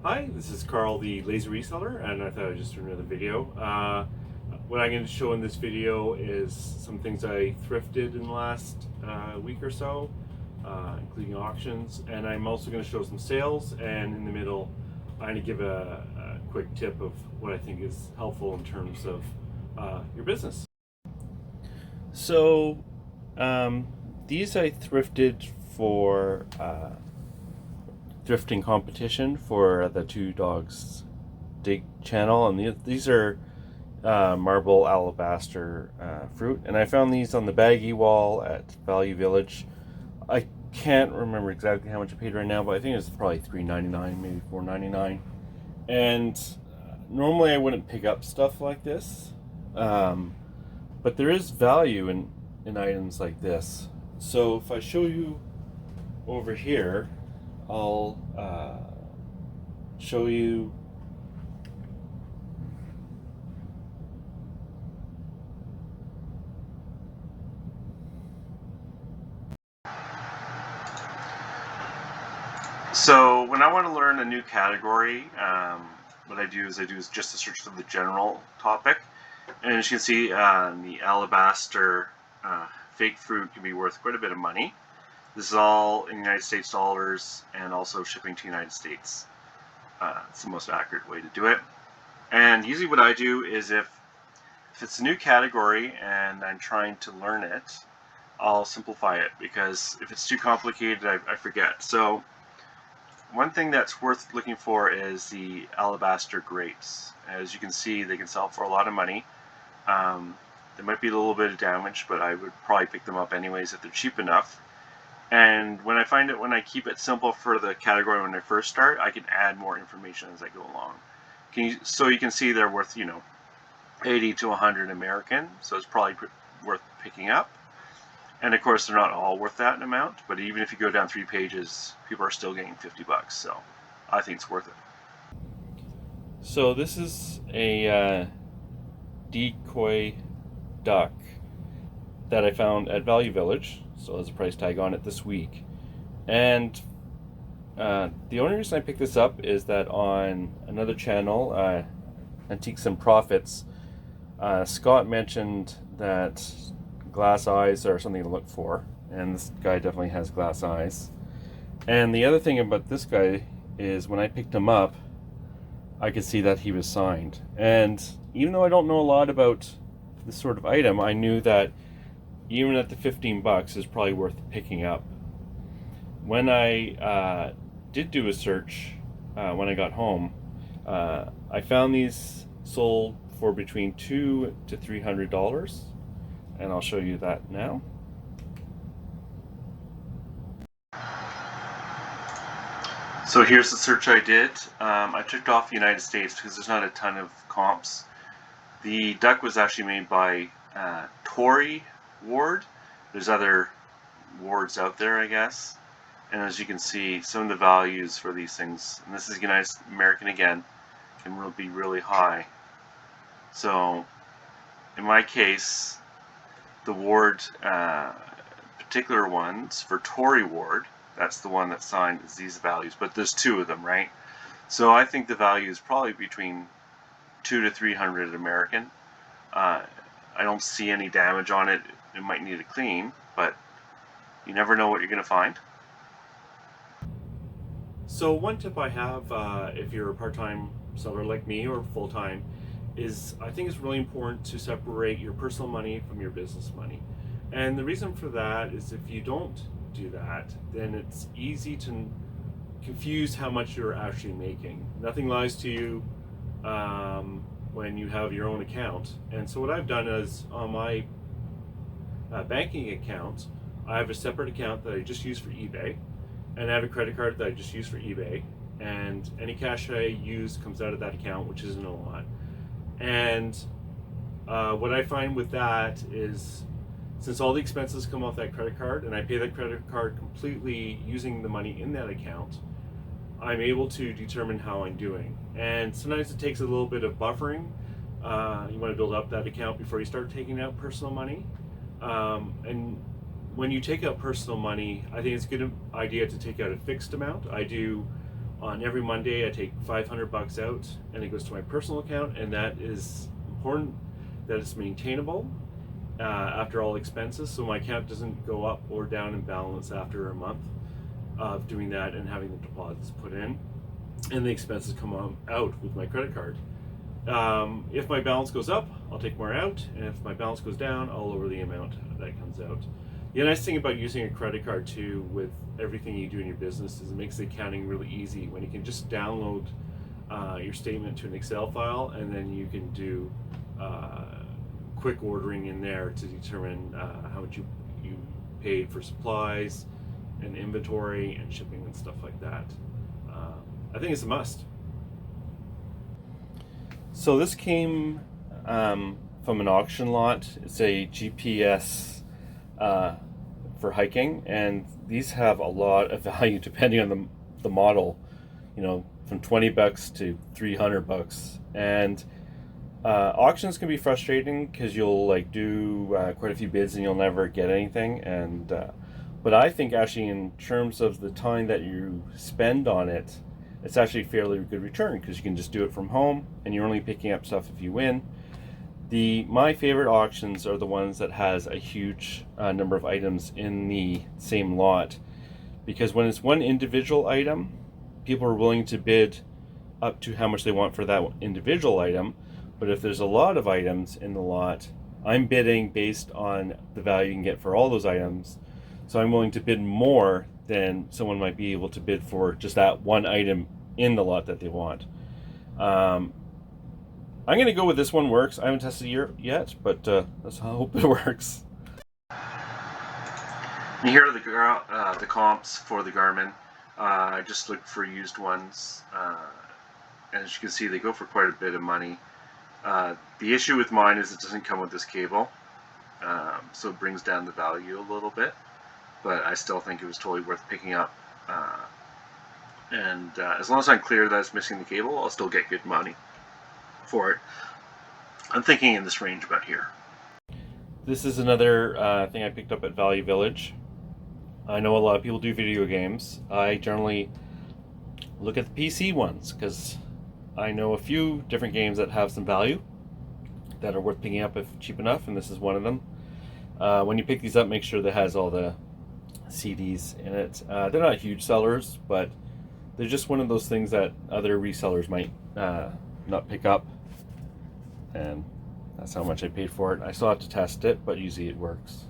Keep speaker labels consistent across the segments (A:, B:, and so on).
A: Hi, this is Carl, the lazy reseller, and I thought I'd just do another video. What I'm going to show in this video is some things I thrifted in the last week or so, including auctions, and I'm also going to show some sales, and in the middle I'm going to give a quick tip of what I think is helpful in terms of your business. So these I thrifted for thrifting competition for the Two Dogs Dig channel, and these are marble alabaster fruit, and I found these on the baggy wall at Value Village. I can't remember exactly how much I paid right now, but I think it's probably $3.99, maybe $4.99. And normally I wouldn't pick up stuff like this, but there is value in items like this. So if I show you over here, I'll show you so when I want to learn a new category, what I do is just a search for the general topic, and as you can see, the alabaster fake fruit can be worth quite a bit of money. This is all in United States dollars and also shipping to United States. It's the most accurate way to do it. And usually what I do is if it's a new category and I'm trying to learn it, I'll simplify it, because if it's too complicated, I forget. So one thing that's worth looking for is the alabaster grapes. As you can see, they can sell for a lot of money. There might be a little bit of damage, but I would probably pick them up anyways if they're cheap enough. And when I keep it simple for the category when I first start, I can add more information as I go along. So you can see they're worth 80 to 100 American, so it's probably worth picking up. And of course, they're not all worth that amount, but even if you go down 3 pages, people are still getting $50, so I think it's worth it. So this is a decoy duck that I found at Value Village, so there's a price tag on it this week. And the only reason I picked this up is that on another channel, Antiques and Profits, Scott mentioned that glass eyes are something to look for, and this guy definitely has glass eyes. And the other thing about this guy is when I picked him up, I could see that he was signed. And even though I don't know a lot about this sort of item, I knew that even at the $15 is probably worth picking up. When I did do a search when I got home, I found these sold for between $200 to $300, and I'll show you that now. So here's the search I did. I took off the United States because there's not a ton of comps. The duck was actually made by Tory Ward. There's other wards out there, I guess. And as you can see, some of the values for these things, and this is United American again, can be really high. So in my case, the Ward particular ones for Tory Ward, that's the one that signed, is these values, but there's 2 of them, right? So I think the value is probably between 200 to 300 American. I don't see any damage on it. It might need a clean, but you never know what you're going to find. So one tip I have, if you're a part-time seller like me or full-time, is I think it's really important to separate your personal money from your business money. And the reason for that is if you don't do that, then it's easy to confuse how much you're actually making. Nothing lies to you when you have your own account. And so what I've done is on my banking account, I have a separate account that I just use for eBay, and I have a credit card that I just use for eBay, and any cash I use comes out of that account, which isn't a lot. And what I find with that is, since all the expenses come off that credit card and I pay that credit card completely using the money in that account, I'm able to determine how I'm doing. And sometimes it takes a little bit of buffering. You want to build up that account before you start taking out personal money. And when you take out personal money, I think it's a good idea to take out a fixed amount. I do On every Monday, I take $500 out, and it goes to my personal account, and that is important that it's maintainable after all expenses, so my account doesn't go up or down in balance after a month of doing that and having the deposits put in, and the expenses come out with my credit card. If my balance goes up, I'll take more out, and if my balance goes down, I'll lower the amount that comes out. The nice thing about using a credit card too with everything you do in your business is it makes the accounting really easy when you can just download your statement to an Excel file, and then you can do quick ordering in there to determine how much you paid for supplies and inventory and shipping and stuff like that. I think it's a must. So this came from an auction lot. It's a GPS for hiking, and these have a lot of value depending on the model, you know, from $20 to $300. And auctions can be frustrating because you'll like do quite a few bids and you'll never get anything. And but I think actually in terms of the time that you spend on it, it's actually a fairly good return because you can just do it from home and you're only picking up stuff if you win. My favorite auctions are the ones that has a huge number of items in the same lot, because when it's one individual item, people are willing to bid up to how much they want for that individual item. But if there's a lot of items in the lot, I'm bidding based on the value you can get for all those items. So I'm willing to bid more than someone might be able to bid for just that one item in the lot that they want. I'm going to go with this one works. I haven't tested it yet, but let's hope it works. And here are the comps for the Garmin. I just looked for used ones. And as you can see, they go for quite a bit of money. The issue with mine is it doesn't come with this cable. So it brings down the value a little bit. But I still think it was totally worth picking up. And as long as I'm clear that it's missing the cable, I'll still get good money for it. I'm thinking in this range about here. This is another thing I picked up at Value Village. I know a lot of people do video games. I generally look at the PC ones because I know a few different games that have some value that are worth picking up if cheap enough, and this is one of them. When you pick these up, make sure that it has all the CDs in it. They're not huge sellers, but they're just one of those things that other resellers might not pick up, and that's how much I paid for it. I still have to test it, but usually it works.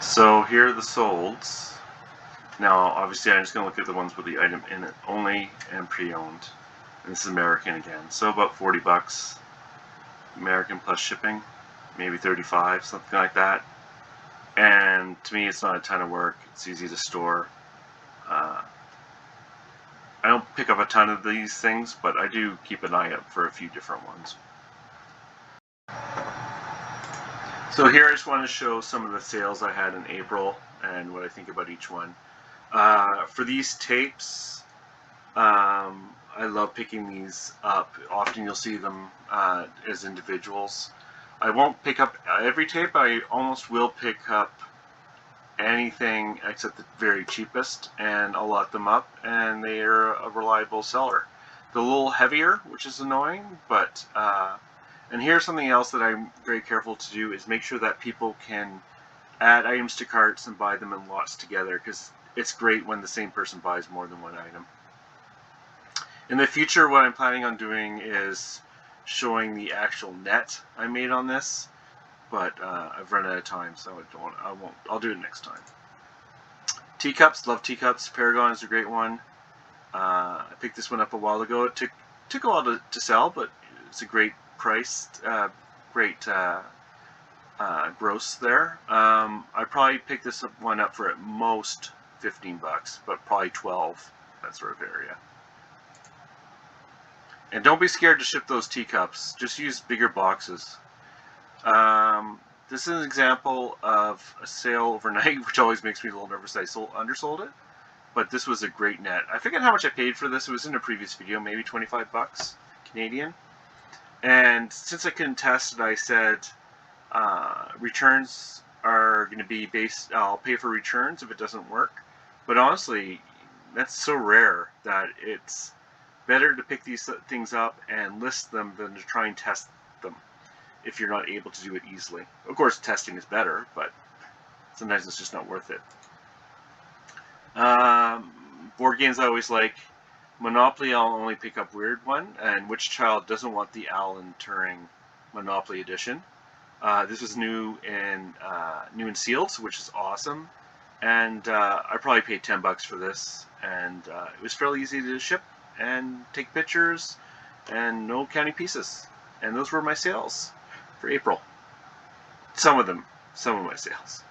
A: So here are the solds. Now obviously I'm just going to look at the ones with the item in it only and pre-owned. And this is American again. So about $40 American plus shipping, maybe 35, something like that. And to me it's not a ton of work. It's easy to store. I don't pick up a ton of these things, but I do keep an eye out for a few different ones. So here I just want to show some of the sales I had in April and what I think about each one. For these tapes, I love picking these up. Often you'll see them as individuals. I won't pick up every tape. I almost will pick up anything except the very cheapest, and I'll lot them up, and they are a reliable seller. They're a little heavier, which is annoying, but and here's something else that I'm very careful to do is make sure that people can add items to carts and buy them in lots together, because it's great when the same person buys more than one item. In the future, what I'm planning on doing is showing the actual net I made on this, but I've run out of time, so I'll do it next time. Teacups, love teacups. Paragon is a great one. I picked this one up a while ago. It took a while to sell, but it's a great price, great gross there. I probably picked this one up for at most $15, but probably 12, that sort of area. And don't be scared to ship those teacups. Just use bigger boxes. This is an example of a sale overnight, which always makes me a little nervous that I undersold it. But this was a great net. I forget how much I paid for this. It was in a previous video, maybe 25 bucks Canadian. And since I couldn't test it, I said Returns are going to be based, I'll pay for returns if it doesn't work. But honestly, that's so rare that it's better to pick these things up and list them than to try and test them if you're not able to do it easily. Of course, testing is better, but sometimes it's just not worth it. Board games I always like. Monopoly, I'll only pick up Weird One, and which child doesn't want the Alan Turing Monopoly edition? This was new and sealed, which is awesome. And I probably paid $10 for this, and it was fairly easy to ship and take pictures, and no counting pieces. And those were my sales for April. Some of my sales.